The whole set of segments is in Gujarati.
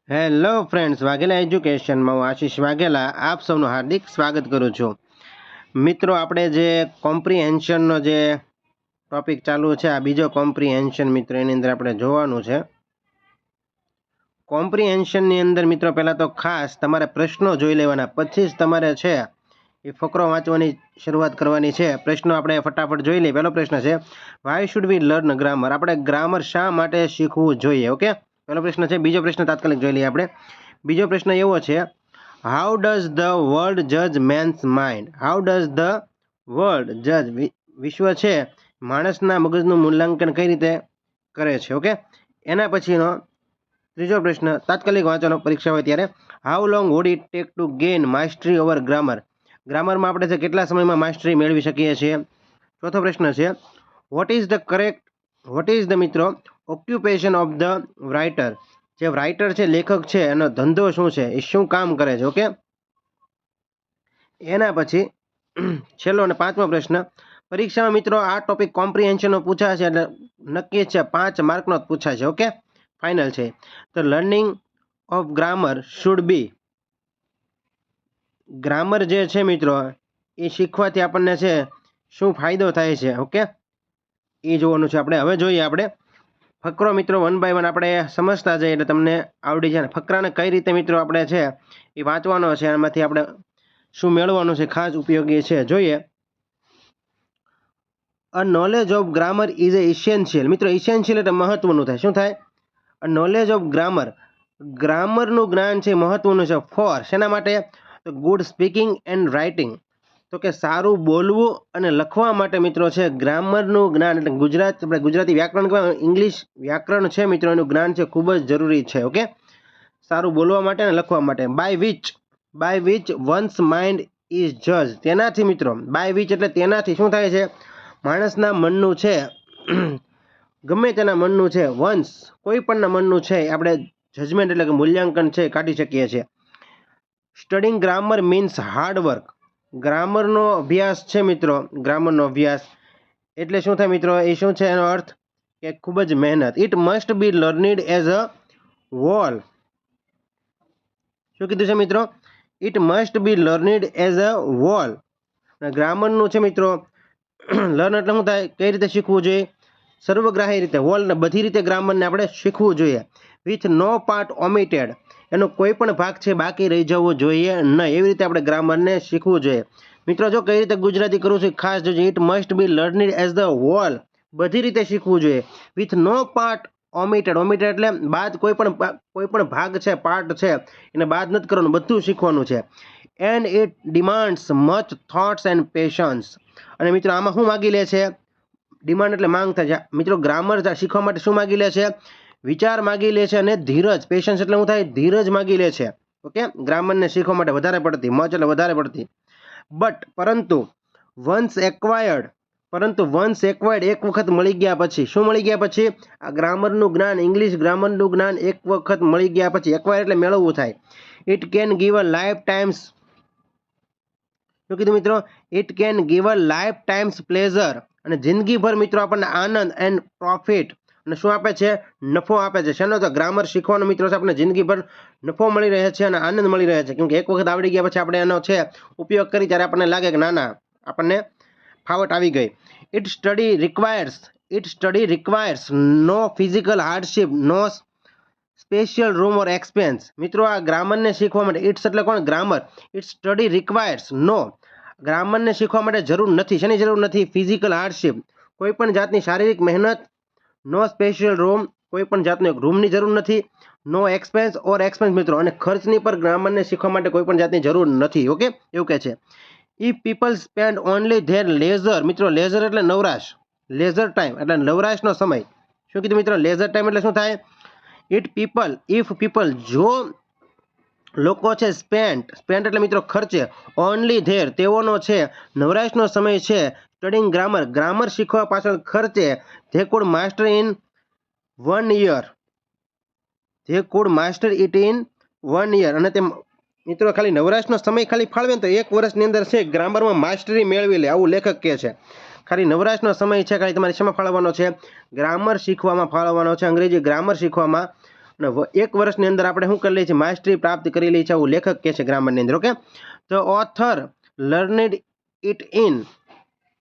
હેલો ફ્રેન્ડ્સ, વાઘેલા એજ્યુકેશનમાં હું આશીષ વાઘેલા આપ સૌનું હાર્દિક સ્વાગત કરું છું. મિત્રો, આપણે જે કોમ્પ્રિહેન્શનનો જે ટોપિક ચાલુ છે, આ બીજો કોમ્પ્રિહેન્શન મિત્રો એની અંદર આપણે જોવાનું છે. કોમ્પ્રિહેન્શનની અંદર મિત્રો પહેલાં તો ખાસ તમારે પ્રશ્નો જોઈ લેવાના, પછી જ તમારે છે એ ફકરો વાંચવાની શરૂઆત કરવાની છે. પ્રશ્નો આપણે ફટાફટ જોઈ લઈએ. પહેલો પ્રશ્ન છે, why should we learn grammar? આપણે ગ્રામર શા માટે શીખવું જોઈએ? ઓકે, પહેલો પ્રશ્ન છે. બીજો પ્રશ્ન તાત્કાલિક જોઈ લઈએ આપણે. બીજો પ્રશ્ન એવો છે, હાઉ ડઝ ધ વર્લ્ડ જજ men's mind? How does the world જજ, વિશ્વ છે માણસના મગજનું મૂલ્યાંકન કઈ રીતે કરે છે? ઓકે, એના પછીનો ત્રીજો પ્રશ્ન તાત્કાલિક વાંચવાનો પરીક્ષા હોય ત્યારે, how long would it take to gain mastery over grammar? ગ્રામરમાં આપણે છે કેટલા સમયમાં માસ્ટરી મેળવી શકીએ છીએ? ચોથો પ્રશ્ન છે, વોટ ઇઝ ધ મિત્રો ઓક્યુપેશન ઓફ ધ રાઇટર? જે રાઇટર છે, લેખક છે, એનો ધંધો શું છે, એ શું કામ કરે છે? ઓકે, એના પછી છેલ્લો અને પાંચમો પ્રશ્ન, પરીક્ષામાં મિત્રો આ ટોપિક કોમ્પ્રિહેન્શનનો પૂછાશે, એટલે નક્કી છે 5 માર્કનો જ પૂછાશે. ઓકે, ફાઇનલ છે. તો learning of grammar should B, grammar જે છે મિત્રો એ શીખવાથી આપણને છે શું ફાયદો થાય છે? ઓકે, એ જોવાનું છે આપણે. હવે જોઈએ આપણે ફકરો મિત્રો 1 બાય 1 આપણે સમજતા જઈએ એટલે તમને આવડી જાય. ફકરાને કઈ રીતે મિત્રો આપણે છે એ વાંચવાનો છે, એમાંથી આપણે શું મેળવવાનું છે, ખાસ ઉપયોગી છે. જોઈએ, a knowledge of grammar is a essential. મિત્રો ઇસેન્શિયલ એટલે મહત્વનું થાય. શું થાય? અ નોલેજ ઓફ ગ્રામર, ગ્રામરનું જ્ઞાન છે મહત્વનું છે. ફોર, શેના માટે? તો ગુડ સ્પીકિંગ એન્ડ રાઇટિંગ, તો કે સારું બોલવું અને લખવા માટે મિત્રો છે ગ્રામરનું જ્ઞાન, એટલે ગુજરાતી વ્યાકરણ કહેવાય, ઇંગ્લિશ વ્યાકરણ છે મિત્રો, એનું જ્ઞાન છે ખૂબ જ જરૂરી છે. ઓકે, સારું બોલવા માટે અને લખવા માટે. By which one's mind is જજ, તેનાથી મિત્રો, બાય વિચ એટલે તેનાથી શું થાય છે? માણસના મનનું છે ગમે તેના મનનું છે, વન્સ કોઈ પણના મનનું છે આપણે જજમેન્ટ એટલે કે મૂલ્યાંકન છે કાઢી શકીએ છીએ. Studying grammar means hard work. ગ્રામરનો અભ્યાસ છે મિત્રો, ગ્રામરનો અભ્યાસ એટલે શું થાય મિત્રો? એ શું છે એનો અર્થ? કે ખૂબ જ મહેનત. It must be learned as a whole. શું કીધું છે મિત્રો? It must be learned as a whole. ગ્રામરનું છે મિત્રો લર્ન એટલે શું થાય? કઈ રીતે શીખવું જોઈએ? સર્વગ્રાહી રીતે, હોલ ને બધી રીતે ગ્રામરને આપણે શીખવું જોઈએ. વિથ નો પાર્ટ ઓમિટેડ, એનો કોઈ પણ ભાગ છે બાકી રહી જવો જોઈએ નહીં, એવી રીતે આપણે ગ્રામરને શીખવું જોઈએ. મિત્રો જો કઈ રીતે ગુજરાતી કરું છું ખાસ જોજો. It must be learned as the whole, બધી રીતે શીખવું જોઈએ. વિથ નો પાર્ટ ઓમિટેડ, ઓમિટેડ એટલે બાદ, કોઈ પણ ભાગ છે, પાર્ટ છે, એને બાદ નથી કરવાનું, બધું શીખવાનું છે. And it demands much thoughts and patience. અને મિત્રો આમાં શું માગી લે છે? ડિમાન્ડ એટલે માંગ થાય છે મિત્રો. ગ્રામર શીખવા માટે શું માગી લે છે? વિચાર માગી લે છે અને ધીરજ. પેશન્સ એટલે શું થાય? ધીરજ માગી લે છે. ઓકે, ગ્રામરને શીખવા માટે વધારે પડતી, મચ એટલે વધારે પડતી. બટ પરંતુ વન્સ એક્વાયર્ડ, એક વખત મળી ગયા પછી, શું મળી ગયા પછી? આ ગ્રામરનું જ્ઞાન, ઇંગ્લિશ ગ્રામરનું જ્ઞાન એક વખત મળી ગયા પછી, એક્વાયર એટલે મેળવવું થાય. It can give a life times, શું કીધું મિત્રો? It can give a life times pleasure, અને જિંદગીભર મિત્રો આપણને આનંદ એન્ડ પ્રોફિટ, અને શું આપે છે? નફો આપે છે. શેનો? તો ગ્રામર શીખવાનો મિત્રો છે આપણને જિંદગીભર નફો મળી રહે છે અને આનંદ મળી રહે છે. કેમકે એક વખત આવડી ગયા પછી આપણે એનો છે ઉપયોગ કરી ત્યારે આપણને લાગે કે ના આપણને ફાવટ આવી ગઈ. It study requires no physical hardship, no special room or expense. મિત્રો આ ગ્રામરને શીખવા માટે, ઇટ્સ એટલે કોણ? Grammar. It study requires no, ગ્રામરને શીખવા માટે જરૂર નથી. શેની જરૂર નથી? ફિઝિકલ હાર્ડશીપ, કોઈ પણ જાતની શારીરિક મહેનત. નો સ્પેશિયલ રૂમ, કોઈ પણ જાતનો એક રૂમની જરૂર નથી. નો એક્સપેન્સ મિત્રો, અને ખર્ચની પર ગ્રામરને શીખવા માટે કોઈ પણ જાતની જરૂર નથી. ઓકે, એવું કહે છે. If people spend only their leisure, મિત્રો લેઝર એટલે નવરાશ, લેઝર ટાઈમ એટલે નવરાશનો સમય. શું કીધું મિત્રો? લેઝર ટાઈમ એટલે શું થાય? ઇફ પીપલ, જો લોકો છે સ્પેન્ડ એટલે મિત્રો ખર્ચે, ઓનલી ધેર તેઓનો છે નવરાશનો સમય છે, સ્ટડિંગ ગ્રામર શીખવા પાછળ ખર્ચે, they food master in 1 year, અને તે મિત્રો ખાલી નવરાશનો સમય ખાલી ફાળવે તો 1 વર્ષની અંદર છે ગ્રામરમાં માસ્ટરી મેળવી લે, આવું લેખક કહે છે. ખાલી નવરાશનો સમય છે, ખાલી તમારે શેમાં ફાળવવાનો છે? ગ્રામર શીખવામાં ફાળવવાનો છે, અંગ્રેજી ગ્રામર શીખવામાં. અને 1 વર્ષની અંદર આપણે શું કરી લઈએ છીએ, માસ્ટરી પ્રાપ્ત કરી લઈએ છીએ, એવું લેખક કહે છે ગ્રામરની અંદર. ઓકે, તો author learned it in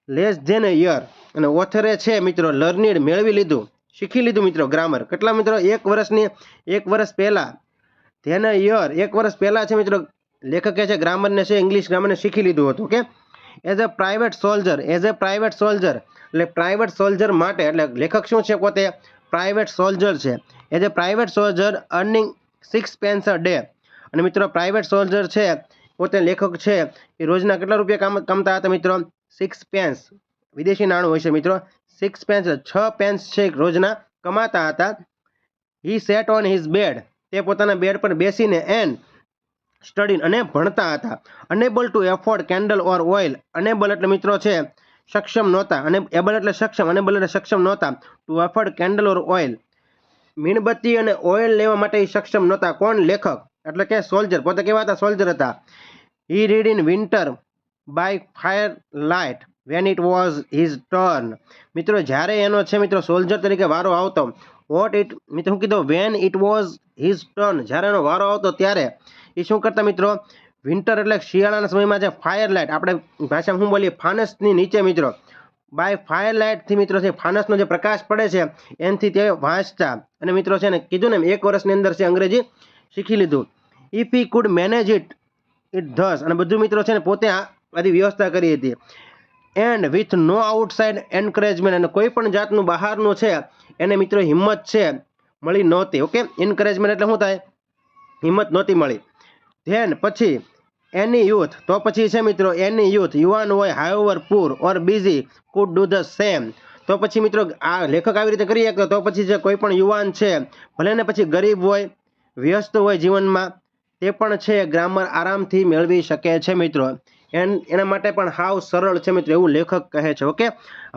less than a year, અને ઓથરે છે મિત્રો લર્નિડ મેળવી લીધું, શીખી લીધું મિત્રો ગ્રામર. કેટલા મિત્રો? 1 વર્ષ પહેલા. ધેન અ યર, 1 વર્ષ પહેલા છે મિત્રો લેખક કહે છે ગ્રામરને છે ઇંગ્લિશ ગ્રામરને શીખી લીધું હતું. Okay, as a private soldier, એટલે પ્રાઇવેટ સોલ્જર માટે, એટલે લેખક શું છે પોતે પ્રાઇવેટ સોલ્જર છે. As a private soldier earning 6 pence a day, અને મિત્રો પ્રાઇવેટ સોલ્જર છે પોતે લેખક છે એ રોજના કેટલા રૂપિયા કમાતા હતા મિત્રો? 6 pence. વિદેશી નાણું હોય છે મિત્રો. 6 pence, 6 pence છે રોજના કમાતા હતા. હી સેટ ઓન હિઝ બેડ, તે પોતાના બેડ પર બેસીને એન્ડ સ્ટડી, અને ભણતા હતા. અનેબલ ટુ એફોર્ડ કેન્ડલ ઓર ઓઇલ, અનેબલ એટલે મિત્રો છે સક્ષમ નહોતા, અને એબલ એટલે સક્ષમ, અનેબલ એટલે સક્ષમ નહોતા. ટુ એફોર્ડ કેન્ડલ ઓર ઓઇલ, મીણબત્તી અને ઓઇલ લેવા માટે સક્ષમ નહોતા. કોણ? લેખક, એટલે કે સોલ્જર, પોતે કેવા હતા? સોલ્જર હતા. He read in winter by fire light when it was his turn, મિત્રો જ્યારે એનો છે મિત્રો સોલ્જર તરીકે વારો આવતો. વોટ ઇટ, મિત્રો શું કીધું? Van it was his turn, જ્યારે એનો વારો આવતો ત્યારે એ શું કરતા મિત્રો? વિન્ટર એટલે શિયાળાના સમયમાં જે ફાયર લાઇટ, આપણે ભાષામાં શું બોલીએ? ફાનસની નીચે મિત્રો, બાય ફાયર લાઇટથી મિત્રો છે ફાનસનો જે પ્રકાશ પડે છે એનાથી તે વાંચતા. અને મિત્રો છે ને કીધું ને 1 વર્ષની અંદર છે અંગ્રેજી શીખી લીધું. If he could manage it this, અને બધું મિત્રો છે ને પોતે આ બધી વ્યવસ્થા કરી હતી. And with no outside encouragement, અને કોઈ પણ જાતનું બહારનું છે એને મિત્રો હિંમત છે મળી નહોતી. ઓકે, એન્કરેજમેન્ટ એટલે શું થાય? હિંમત નહોતી મળી. ધેન પછી એની યુથ, તો પછી છે મિત્રો એની યુથ, યુવાન હોય, however poor or busy could do the same, તો પછી મિત્રો આ લેખક આવી રીતે કરી શકતો. તો પછી જે કોઈ પણ યુવાન છે, ભલે ને પછી ગરીબ હોય, વ્યસ્ત હોય જીવનમાં, તે પણ છે ગ્રામર આરામથી મેળવી શકે છે મિત્રો. એના માટે પણ હાવ સરળ છે મિત્રો, એવું લેખક કહે છે. ઓકે,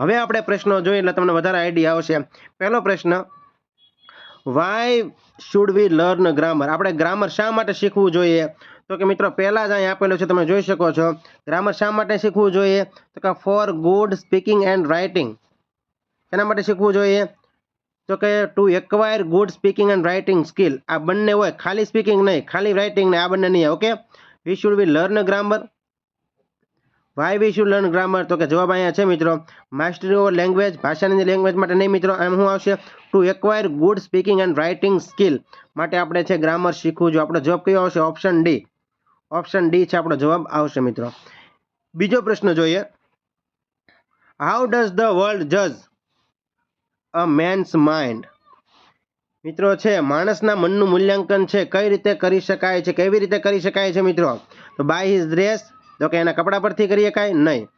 હવે આપણે પ્રશ્નો જોઈએ એટલે તમને વધારે આઈડિયા આવશે. પહેલો પ્રશ્ન, why should we learn grammar, આપણે ગ્રામર શા માટે શીખવું જોઈએ? તો કે મિત્રો પહેલા જ અહીં આપેલું છે, તમે જોઈ શકો છો. ગ્રામર શા માટે શીખવું જોઈએ? તો કે for good speaking and writing. એના માટે શીખવું જોઈએ તો કે to acquire good speaking and writing skill. આ બંને હોય, ખાલી સ્પીકિંગ નહીં, ખાલી રાઇટિંગ નહીં, આ બંને નહીં. Okay, we should we learn grammar. Why we should learn grammar? તો કે જવાબ અહીંયા છે મિત્રો, માસ્ટરી ઓવર લેંગ્વેજ, ભાષાની લેંગ્વેજ માટે નહીં મિત્રો. એમ શું આવશે? To acquire good speaking and writing skill માટે આપણે છે ગ્રામર શીખવું જોઈએ. આપણો જવાબ કયો આવશે? Option D. ઓપ્શન ડી છે આપણો જવાબ આવશે મિત્રો. બીજો પ્રશ્ન જોઈએ, હાઉ ડઝ ધ વર્લ્ડ જજ અ મેન્સ માઇન્ડ? મિત્રો છે માણસના મનનું મૂલ્યાંકન છે કઈ રીતે કરી શકાય છે? કેવી રીતે કરી શકાય છે મિત્રો? તો બાય હિઝ ડ્રેસ, તો કે એના કપડા પરથી કરી શકાય? નહીં.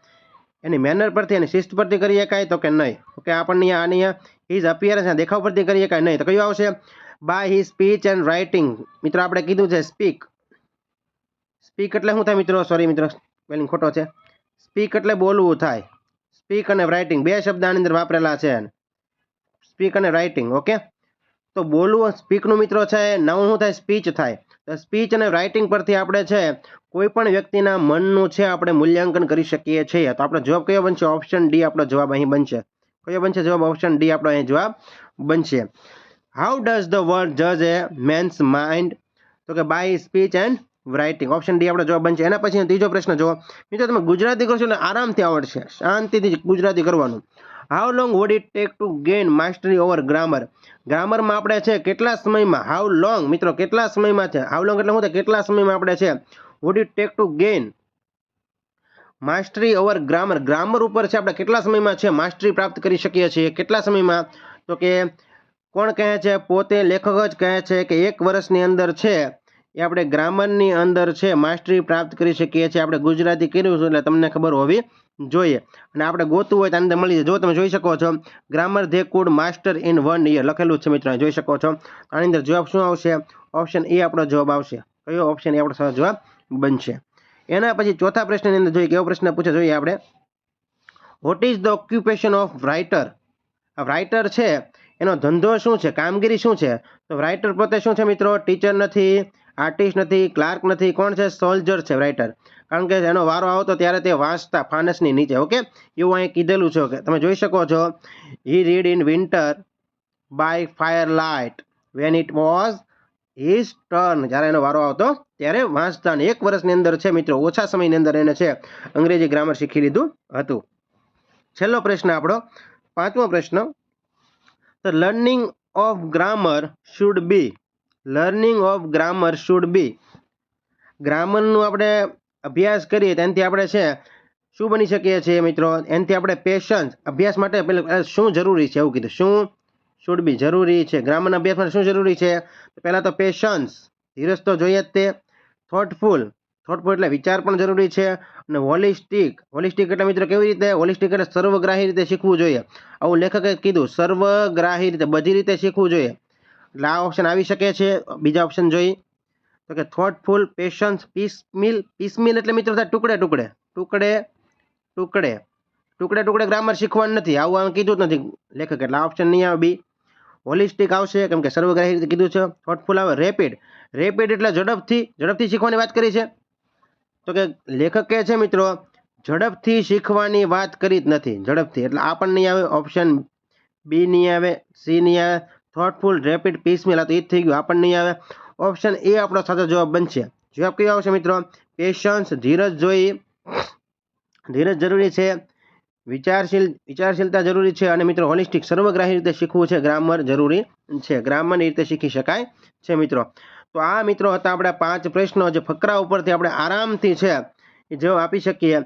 એની મેનર પરથી, એની શિસ્ત પરથી કરી શકાય? તો કે નહીં. ઓકે, આપણને આની હિઝ અપિયરન્સ, દેખાવ પરથી કરી શકાય? નહીં. તો કયું આવશે? By his speech and writing. મિત્રો આપણે કીધું છે સ્પીક. સ્પીક એટલે શું થાય મિત્રો? સોરી મિત્રો, સ્પેલિંગ ખોટો છે. સ્પીક એટલે બોલવું થાય. સ્પીક અને રાઇટિંગ બે શબ્દ આની અંદર વાપરેલા છે, સ્પીક અને રાઇટિંગ. ઓકે, તો બોલવું, સ્પીકનું મિત્રો છે નાઉન શું થાય? સ્પીચ થાય. તો સ્પીચ અને રાઇટિંગ પરથી આપણે છે કોઈ પણ વ્યક્તિના મનનું છે આપણે મૂલ્યાંકન કરી શકીએ છીએ. તો આપણો જવાબ કયો બનશે? ઓપ્શન ડી આપણો જવાબ અહીં બનશે. કયો બનશે જવાબ? ઓપ્શન ડી આપણો અહીં જવાબ બનશે. હાઉ ડઝ ધ વર્લ્ડ જજ એ મેન્સ માઇન્ડ? તો કે by speech and writing. Option D આપણો જવાબ બનશે. એના પછી ત્રીજો પ્રશ્ન જુઓ મિત્રો, તમે ગુજરાતી કરશો એટલે આરામથી આવડશે, શાંતિથી ગુજરાતી કરવાનું. How long would it take to gain mastery over grammar? ગ્રામરમાં આપણે છે કેટલા સમયમાં, હાઉ લોંગ મિત્રો કેટલા સમયમાં છે, હાઉ લોંગ એટલે શું થાય? કેટલા સમયમાં આપણે છે would it take to gain mastery over grammar? Grammar ઉપર છે આપણે કેટલા સમયમાં છે માસ્ટરી પ્રાપ્ત કરી શકીએ છીએ? કેટલા સમયમાં? તો કે કોણ કહે છે? પોતે લેખક જ કહે છે કે 1 વર્ષની અંદર છે એ આપણે ગ્રામરની અંદર છે માસ્ટરી પ્રાપ્ત કરી શકીએ છીએ. આપણે ગુજરાતી કર્યું છે એટલે તમને ખબર હોવી જોઈએ, અને આપણે ગોતવું હોય તો અંદર મળી જાય. જો તમે જોઈ શકો છો, grammar they food master in 1 year લખેલું છે મિત્રો, જોઈ શકો છો. આની અંદર જવાબ શું આવશે? ઓપ્શન એ આપણો જવાબ આવશે. કયો? ઓપ્શન એ આપણો જવાબ બનશે. એના પછી ચોથા પ્રશ્નની અંદર જોઈએ કેવો પ્રશ્ન પૂછે જોઈએ આપણે, what is the occupation of writer? Writer છે એનો ધંધો શું છે, કામગીરી શું છે? તો રાઇટર પોતે શું છે મિત્રો? ટીચર નથી, આર્ટિસ્ટ નથી, ક્લાર્ક નથી. કોણ છે? સોલ્જર છે રાઇટર. કારણ કે એનો વારો આવતો ત્યારે તે વાંચતા ફાનસની નીચે. ઓકે, એવું અહીં કીધેલું છે. કે તમે જોઈ શકો છો, he read in winter by fire light when it was his turn, જ્યારે એનો વારો આવતો ત્યારે વાંચતા. અને 1 વર્ષની અંદર છે મિત્રો, ઓછા સમયની અંદર એને છે અંગ્રેજી ગ્રામર શીખી લીધું હતું. છેલ્લો પ્રશ્ન આપણો 5મો પ્રશ્ન. The learning of grammar should be, learning of grammar should be, ગ્રામરનું આપણે અભ્યાસ કરીએ તેનાથી આપણે છે શું બની શકીએ છીએ મિત્રો? એનાથી આપણે પેશન્સ, અભ્યાસ માટે પહેલાં શું જરૂરી છે એવું કીધું. શું શુડ બી જરૂરી છે, ગ્રામરના અભ્યાસ માટે શું જરૂરી છે? પહેલાં તો પેશન્સ, ધીરજ તો જોઈએ જ તે. થોટફુલ, થોટફુલ એટલે વિચાર પણ જરૂરી છે. અને હોલિસ્ટિક, હોલિસ્ટિક એટલે મિત્રો કેવી રીતે? હોલિસ્ટિક એટલે સર્વગ્રાહી રીતે શીખવું જોઈએ. આવું લેખકે કીધું, સર્વગ્રાહી રીતે, બધી રીતે શીખવું જોઈએ. એટલે આ ઓપ્શન આવી શકે છે. બીજા ઓપ્શન જોઈ તો કે થોટફુલ, પેશન્સ, પીસમિલ. પીસમિલ એટલે મિત્રો થાય ટુકડે ટુકડે, ટુકડે ટુકડે, ટુકડે ટુકડે ગ્રામર શીખવાનું નથી, આવું આમ કીધું જ નથી લેખક. એટલે આ ઓપ્શન નહીં આવે. બી હોલિસ્ટિક આવશે, કેમ કે સર્વગ્રાહી રીતે કીધું છે. થોટફુલ આવે. રેપિડ, રેપિડ એટલે ઝડપથી, ઝડપથી શીખવાની વાત કરી છે. તો કે લેખક કહે છે મિત્રો ઝડપથી શીખવાની વાત કરી જ નથી, ઝડપથી, એટલે આ પણ નહીં આવે. ઓપ્શન બી નહીં આવે, સી નહીં આવે. થોટફુલ, રેપિડ, પીસમિલ, આ તો એ જ થઈ ગયું, આ પણ નહીં આવે. ઓપ્શન એ આપણો સાચો જવાબ બનશે. જવાબ કયો આવશે મિત્રો? પેશન્સ, ધીરજ જોઈ, ધીરજ જરૂરી છે. વિચારશીલતા જરૂરી છે. અને મિત્રો હોલિસ્ટિક, સર્વગ્રાહી રીતે શીખવું છે ગ્રામર જરૂરી છે, ગ્રામરની રીતે શીખી શકાય છે મિત્રો. તો આ મિત્રો હતા આપણા 5 પ્રશ્નો, જે ફકરા ઉપરથી આપણે આરામથી છે એ જવાબ આપી શકીએ.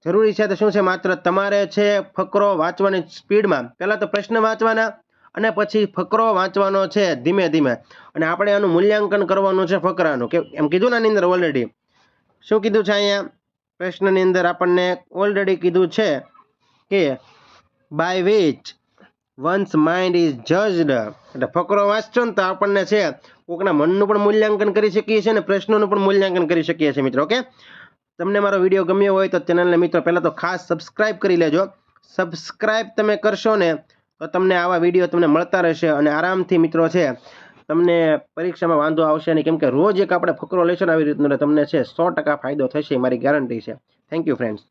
જરૂરી છે તો શું છે? માત્ર તમારે છે ફકરો વાંચવાની સ્પીડમાં, પહેલાં તો પ્રશ્ન વાંચવાના અને પછી ફકરો વાંચવાનો છે ધીમે ધીમે. અને આપણે એનું મૂલ્યાંકન કરવાનું છે ફકરાનું, કે એમ કીધું ને આની અંદર ઓલરેડી. શું કીધું છે અહીંયા પ્રશ્નની અંદર? આપણને ઓલરેડી કીધું છે કે by which one's mind is judged. એટલે ફકરો વાંચશો ને તો આપણને છે કોકના મનનું પણ મૂલ્યાંકન કરી શકીએ છીએ અને પ્રશ્નોનું પણ મૂલ્યાંકન કરી શકીએ છીએ મિત્રો. ઓકે, તમને મારો વિડીયો ગમ્યો હોય તો ચેનલને મિત્રો પહેલાં તો ખાસ સબસ્ક્રાઇબ કરી લેજો. સબસ્ક્રાઇબ તમે કરશો ને તો તમને આવા વિડીયો તમને મળતા રહેશે. અને આરામથી મિત્રો છે તમને પરીક્ષામાં વાંધો આવશે નહીં, કેમ કે રોજ એક આપણે ફકરો લેશું ને આવી રીતનો, તમને છે 100% ફાયદો થશે, મારી ગેરંટી છે. Thank you friends.